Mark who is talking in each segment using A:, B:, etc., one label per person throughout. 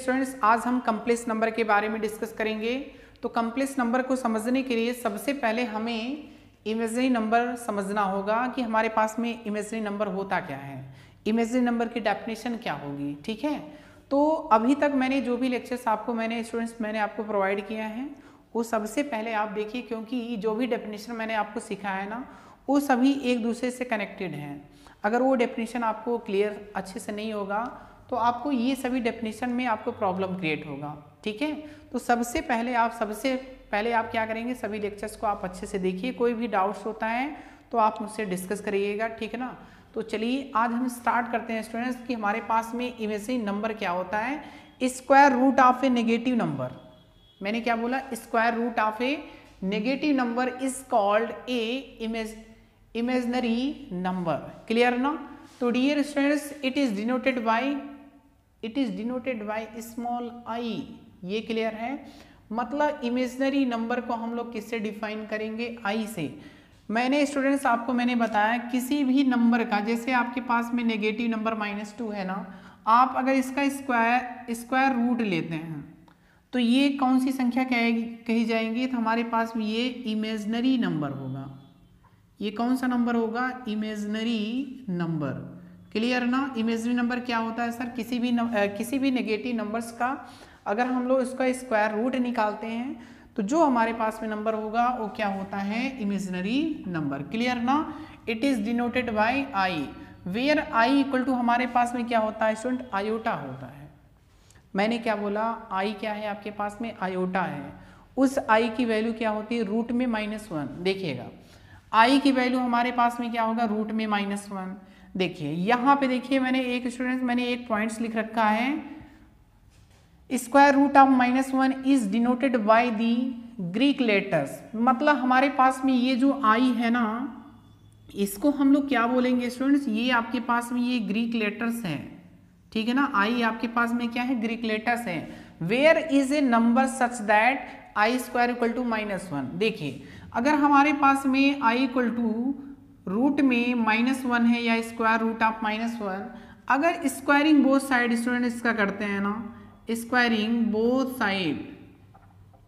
A: Students, आज हम complex number के बारे में डिस्कस करेंगे। तो कम्प्लेक्स नंबर को समझने के लिए सबसे पहले हमें इमेजिनरी नंबर समझना होगा कि हमारे पास में इमेजिनरी नंबर होता क्या है, इमेजिनरी नंबर की डेफिनेशन क्या होगी। ठीक है, तो अभी तक मैंने जो भी लेक्चर्स आपको मैंने आपको प्रोवाइड किया है वो सबसे पहले आप देखिए, क्योंकि जो भी डेफिनेशन मैंने आपको सिखाया है ना वो सभी एक दूसरे से कनेक्टेड हैं। अगर वो डेफिनेशन आपको क्लियर अच्छे से नहीं होगा तो आपको ये सभी डेफिनेशन में आपको प्रॉब्लम क्रिएट होगा। ठीक है, तो सबसे पहले आप क्या करेंगे, सभी लेक्चर्स को आप अच्छे से देखिए, कोई भी डाउट्स होता है तो आप मुझसे डिस्कस करिएगा। ठीक है ना, तो चलिए आज हम स्टार्ट करते हैं स्टूडेंट्स कि हमारे पास में इमेजिनरी नंबर क्या होता है। Square root of a negative number, मैंने क्या बोला, square root of a negative number is called a imaginary number. Clear ना? तो dear students, it is denoted by small I. ये क्लियर है? मतलब इमेजिनरी नंबर को हम लोग किससे डिफाइन करेंगे? आई से। मैंने स्टूडेंट्स आपको बताया किसी भी नंबर का, जैसे आपके पास में नेगेटिव नंबर -2 है ना, आप अगर इसका स्क्वायर रूट लेते हैं तो ये कौन सी संख्या कही जाएंगी? तो हमारे पास में ये इमेजिनरी नंबर होगा। ये कौन सा नंबर होगा? Imaginary number. क्लियर ना? इमेजिनरी नंबर क्या होता है सर? किसी भी नेगेटिव नंबर्स का अगर हम लोग इसका स्क्वायर रूट निकालते हैं तो जो हमारे पास में नंबर होगा वो क्या होता है? Imaginary number. क्लियर ना? It is denoted by I, where I equal to हमारे पास में क्या होता है स्टूडेंट? आयोटा होता है। मैंने क्या बोला? आई क्या है आपके पास में? आयोटा है। उस आई की वैल्यू क्या होती है? रूट में -1। देखिएगा आई की वैल्यू हमारे पास में क्या होगा? रूट में -1। देखिए यहाँ पे देखिए, मैंने एक पॉइंट्स लिख रखा है, square root of -1 is denoted by the Greek letters. मतलब हमारे पास में ये जो आई है ना, इसको हम लोग क्या बोलेंगे स्टूडेंट्स? ये आपके पास में ये ग्रीक लेटर्स हैं। ठीक है ना, आई आपके पास में क्या है? ग्रीक लेटर्स हैं। Where is a number such that I square equal to -1। देखिए अगर हमारे पास में आई इक्वल टू रूट में -1 है या स्क्वायर रूट ऑफ -1, अगर स्क्वायरिंग बोथ साइड स्टूडेंट इसका करते हैं ना, स्क्वायरिंग बोथ साइड,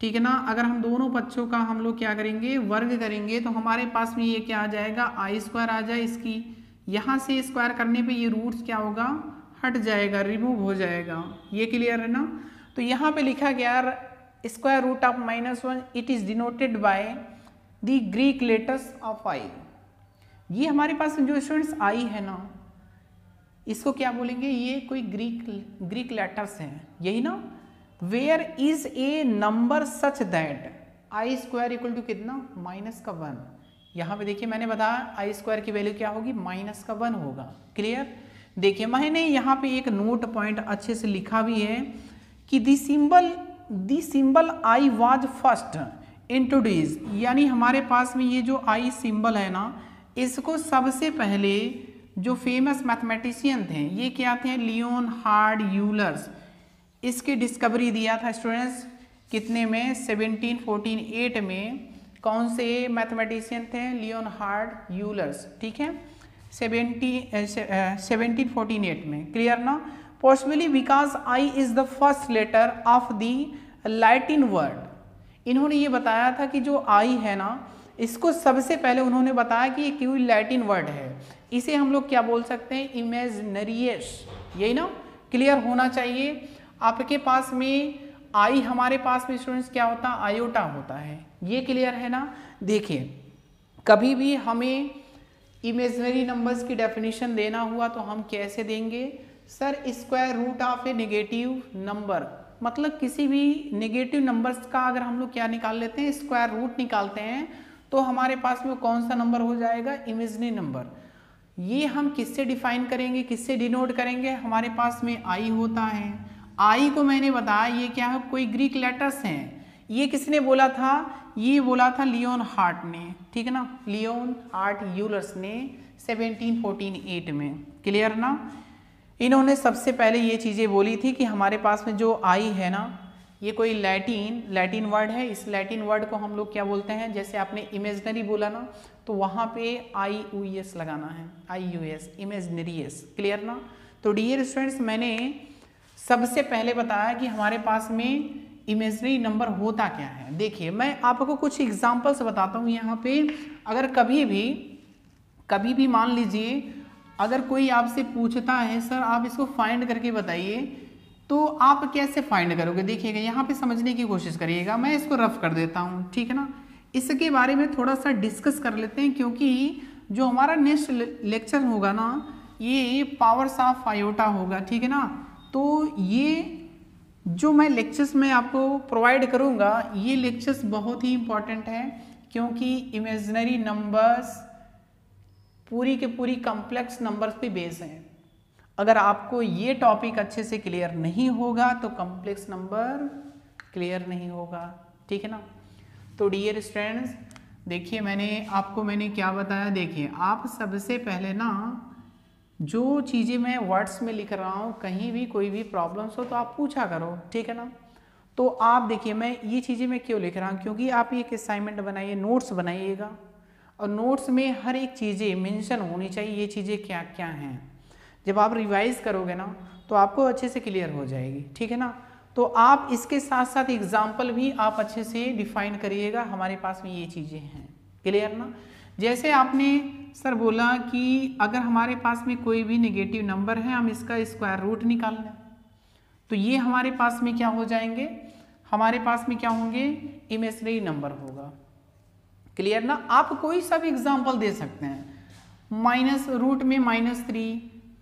A: ठीक है ना, अगर हम दोनों पक्षों का हम लोग क्या करेंगे? वर्ग करेंगे, तो हमारे पास में ये क्या आ जाएगा? आई स्क्वायर आ जाए। इसकी यहाँ से स्क्वायर करने पे ये रूट्स क्या होगा? हट जाएगा, रिमूव हो जाएगा। ये क्लियर है ना? तो यहाँ पे लिखा गया square root of -1 it is denoted by the Greek letters of i. ये हमारे पास जो स्टूडेंट्स आई है ना, इसको क्या बोलेंगे? ये कोई ग्रीक लेटर्स हैं, यही ना। Where is a number such that I square equal to कितना? -1। यहाँ पे देखिए मैंने बताया आई स्क्वायर की वैल्यू क्या होगी? -1 होगा। क्लियर? देखिए मैंने यहाँ पे एक नोट पॉइंट अच्छे से लिखा भी है कि the symbol i was first introduce, यानी हमारे पास में ये जो आई सिंबल है ना, इसको सबसे पहले जो फेमस मैथमेटिशियन थे, ये क्या थे? लियोनहार्ड यूलर्स, इसकी डिस्कवरी दिया था स्टूडेंट्स। कितने में? 1748 में। कौन से मैथमेटिशियन थे? Leonhard Euler's. ठीक है, 1748 में। क्लियर ना? Possibly because I is the first letter of the Latin word. इन्होंने ये बताया था कि जो आई है ना, इसको सबसे पहले उन्होंने बताया कि ये कोई लैटिन वर्ड है, इसे हम लोग क्या बोल सकते हैं? इमेजिनरियस। यही ना? क्लियर होना चाहिए। आपके पास में आई, हमारे पास में स्टूडेंट्स क्या होता है? आयोटा होता है। ये क्लियर है ना? देखिए कभी भी हमें इमेजिनरी नंबर्स की डेफिनेशन देना हुआ तो हम कैसे देंगे sir? Square root of a negative number. मतलब किसी भी नेगेटिव नंबर्स का अगर हम लोग क्या निकाल लेते हैं? स्क्वायर रूट निकालते हैं, तो हमारे पास में कौन सा नंबर हो जाएगा? Imaginary number. ये हम किससे डिफाइन करेंगे, किससे डिनोट करेंगे? हमारे पास में आई होता है। आई को मैंने बताया ये क्या है? कोई ग्रीक लेटर्स हैं। ये किसने बोला था? ये बोला था लियोनहार्ड ने। ठीक है ना, लियोनहार्ड यूलर्स ने 1748 में। क्लियर ना? इन्होंने सबसे पहले ये चीज़ें बोली थी कि हमारे पास में जो आई है ना, ये कोई लैटिन वर्ड है। इस लैटिन वर्ड को हम लोग क्या बोलते हैं? जैसे आपने इमेजिनरी बोला ना, तो वहाँ पे IUS लगाना है, IUS, इमेजिनरीएस। क्लियर ना? तो डियर स्टूडेंट्स, मैंने सबसे पहले बताया कि हमारे पास में इमेजिनरी नंबर होता क्या है। देखिए मैं आपको कुछ एग्जांपल्स बताता हूँ यहाँ पे। अगर कभी भी मान लीजिए अगर कोई आपसे पूछता है सर आप इसको फाइंड करके बताइए, तो आप कैसे फाइंड करोगे, देखिएगा यहाँ पे समझने की कोशिश करिएगा। मैं इसको रफ कर देता हूँ, ठीक है ना। इसके बारे में थोड़ा सा डिस्कस कर लेते हैं, क्योंकि जो हमारा नेक्स्ट लेक्चर होगा ना ये पावर्स ऑफ आयोटा होगा, ठीक है ना। तो ये जो मैं लेक्चर्स में आपको प्रोवाइड करूँगा ये लेक्चर्स बहुत ही इंपॉर्टेंट है, क्योंकि इमेजिनरी नंबर्स पूरी के पूरी कॉम्प्लेक्स नंबर्स पे बेस है। अगर आपको ये टॉपिक अच्छे से क्लियर नहीं होगा तो कॉम्प्लेक्स नंबर क्लियर नहीं होगा, ठीक है ना। तो डियर स्टूडेंट्स देखिए मैंने क्या बताया। देखिए आप सबसे पहले ना जो चीज़ें मैं वर्ड्स में लिख रहा हूँ कहीं भी कोई भी प्रॉब्लम्स हो तो आप पूछा करो, ठीक है ना। तो आप देखिए मैं ये चीज़ें मैं क्यों लिख रहा हूँ, क्योंकि आप एक असाइनमेंट बनाइए, नोट्स बनाइएगा, और नोट्स में हर एक चीज़ें मेंशन होनी चाहिए, ये चीज़ें क्या क्या हैं। जब आप रिवाइज करोगे ना तो आपको अच्छे से क्लियर हो जाएगी, ठीक है ना। तो आप इसके साथ साथ एग्जाम्पल भी आप अच्छे से डिफाइन करिएगा, हमारे पास में ये चीज़ें हैं, क्लियर ना। जैसे आपने सर बोला कि अगर हमारे पास में कोई भी नेगेटिव नंबर है हम इसका स्क्वायर रूट निकाल लें, तो ये हमारे पास में क्या हो जाएंगे, हमारे पास में क्या होंगे, इमेजिनरी नंबर होगा, क्लियर ना। आप कोई सा भी एग्जाम्पल दे सकते हैं, माइनस रूट में -3,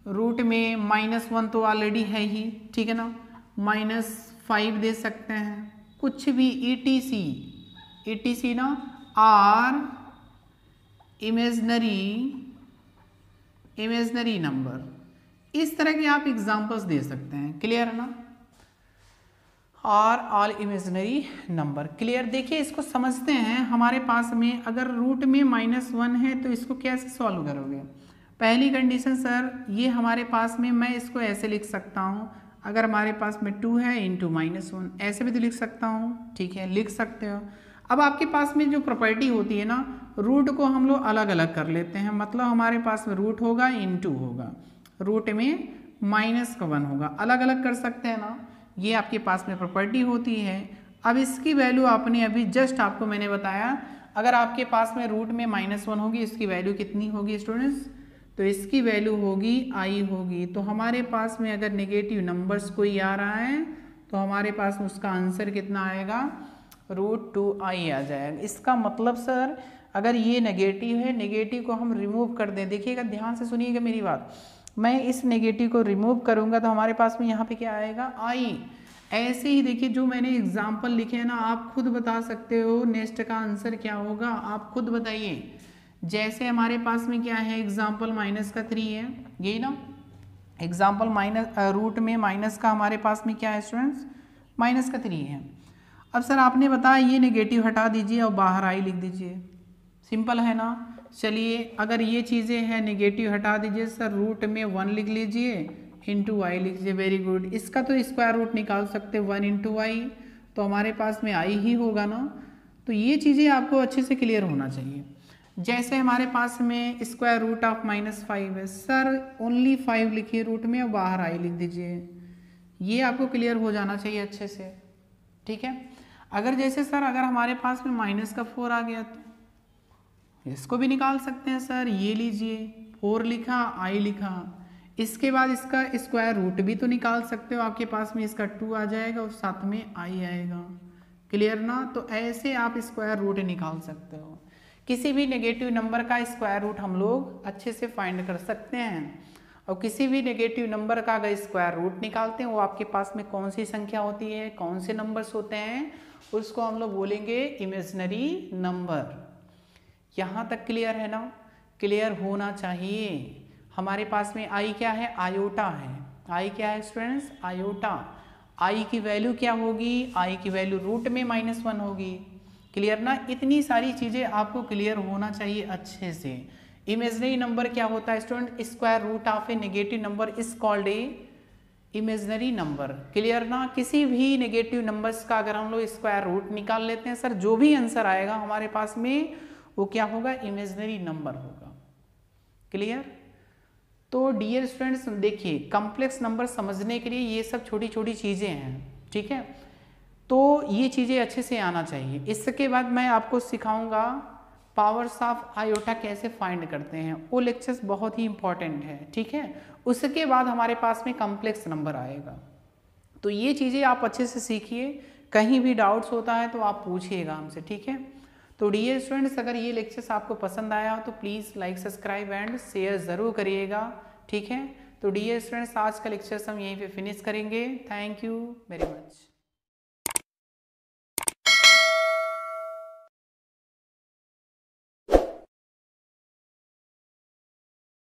A: रूट में -1 तो ऑलरेडी है ही, ठीक है ना, -5 दे सकते हैं, कुछ भी ETC ना आर इमेजिनरी नंबर, इस तरह के आप एग्जाम्पल्स दे सकते हैं, क्लियर ना। Are all imaginary number, clear. देखिए इसको समझते हैं। हमारे पास में अगर रूट में -1 है तो इसको कैसे सॉल्व करोगे। पहली कंडीशन सर ये हमारे पास में मैं इसको ऐसे लिख सकता हूँ, अगर हमारे पास में 2 है इंटू -1 ऐसे भी तो लिख सकता हूँ, ठीक है, लिख सकते हो। अब आपके पास में जो प्रॉपर्टी होती है ना, रूट को हम लोग अलग अलग कर लेते हैं, मतलब हमारे पास में रूट होगा इंटू होगा, रूट में -1 होगा, अलग अलग कर सकते हैं ना, ये आपके पास में प्रॉपर्टी होती है। अब इसकी वैल्यू आपने अभी जस्ट आपको मैंने बताया, अगर आपके पास में रूट में -1 होगी इसकी वैल्यू कितनी होगी स्टूडेंट्स, तो इसकी वैल्यू होगी i होगी। तो हमारे पास में अगर नेगेटिव नंबर्स कोई आ रहा है तो हमारे पास उसका आंसर कितना आएगा, √2i आ जाएगा। इसका मतलब सर अगर ये नेगेटिव है, नेगेटिव को हम रिमूव कर दें, देखिएगा ध्यान से सुनिएगा मेरी बात, मैं इस नेगेटिव को रिमूव करूंगा तो हमारे पास में यहाँ पे क्या आएगा, i। ऐसे ही देखिए जो मैंने एग्जाम्पल लिखे हैं ना आप खुद बता सकते हो नेक्स्ट का आंसर क्या होगा, आप खुद बताइए। जैसे हमारे पास में क्या है, एग्जाम्पल -3 है, यही ना एग्जाम्पल रूट में माइनस का हमारे पास में क्या है स्टूडेंट्स, -3 है। अब सर आपने बताया ये नेगेटिव हटा दीजिए और बाहर i लिख दीजिए, सिंपल है ना। चलिए अगर ये चीज़ें हैं नेगेटिव हटा दीजिए सर, रूट में 1 लिख लीजिए इंटू i लिख लीजिए, वेरी गुड। इसका तो स्क्वायर रूट निकाल सकते 1 इंटू i, तो हमारे पास में i ही होगा ना। तो ये चीज़ें आपको अच्छे से क्लियर होना चाहिए। जैसे हमारे पास में स्क्वायर रूट ऑफ -5 है सर, ओनली 5 लिखिए रूट में और बाहर i लिख दीजिए, ये आपको क्लियर हो जाना चाहिए अच्छे से, ठीक है। अगर जैसे सर अगर हमारे पास में -4 आ गया तो इसको भी निकाल सकते हैं सर, ये लीजिए 4 लिखा i लिखा, इसके बाद इसका स्क्वायर रूट भी तो निकाल सकते हो, आपके पास में इसका 2 आ जाएगा और साथ में i आएगा, क्लियर ना। तो ऐसे आप स्क्वायर रूट निकाल सकते हो, किसी भी नेगेटिव नंबर का स्क्वायर रूट हम लोग अच्छे से फाइंड कर सकते हैं। और किसी भी नेगेटिव नंबर का अगर स्क्वायर रूट निकालते हैं वो आपके पास में कौन सी संख्या होती है, कौन से नंबर्स होते हैं, उसको हम लोग बोलेंगे इमेजिनरी नंबर। यहाँ तक क्लियर है ना, क्लियर होना चाहिए। हमारे पास में i क्या है, आयोटा है, i क्या है स्टूडेंट्स, आयोटा। i की वैल्यू क्या होगी, i की वैल्यू रूट में -1 होगी, क्लियर ना। इतनी सारी चीजें आपको क्लियर होना चाहिए अच्छे से। इमेजिनरी नंबर क्या होता है student, square root of a negative number is called a imaginary number, clear ना। किसी भी नेगेटिव नंबर्स का अगर हम लोग स्क्वायर रूट निकाल लेते हैं सर, जो भी आंसर आएगा हमारे पास में वो क्या होगा, इमेजिनरी नंबर होगा, क्लियर। तो डियर स्टूडेंट्स देखिए, कॉम्प्लेक्स नंबर समझने के लिए ये सब छोटी छोटी चीज़ें हैं, ठीक है। तो ये चीज़ें अच्छे से आना चाहिए। इसके बाद मैं आपको सिखाऊंगा पावर्स ऑफ आयोटा कैसे फाइंड करते हैं, वो लेक्चर्स बहुत ही इंपॉर्टेंट है, ठीक है। उसके बाद हमारे पास में कॉम्प्लेक्स नंबर आएगा। तो ये चीज़ें आप अच्छे से सीखिए, कहीं भी डाउट्स होता है तो आप पूछिएगा हमसे, ठीक है। तो डियर स्टूडेंट्स, अगर ये लेक्चर्स आपको पसंद आया हो तो please like, subscribe and share ज़रूर करिएगा, ठीक है। तो डियर स्टूडेंट्स, आज का लेक्चर्स हम यहीं पे फिनिश करेंगे। Thank you very much.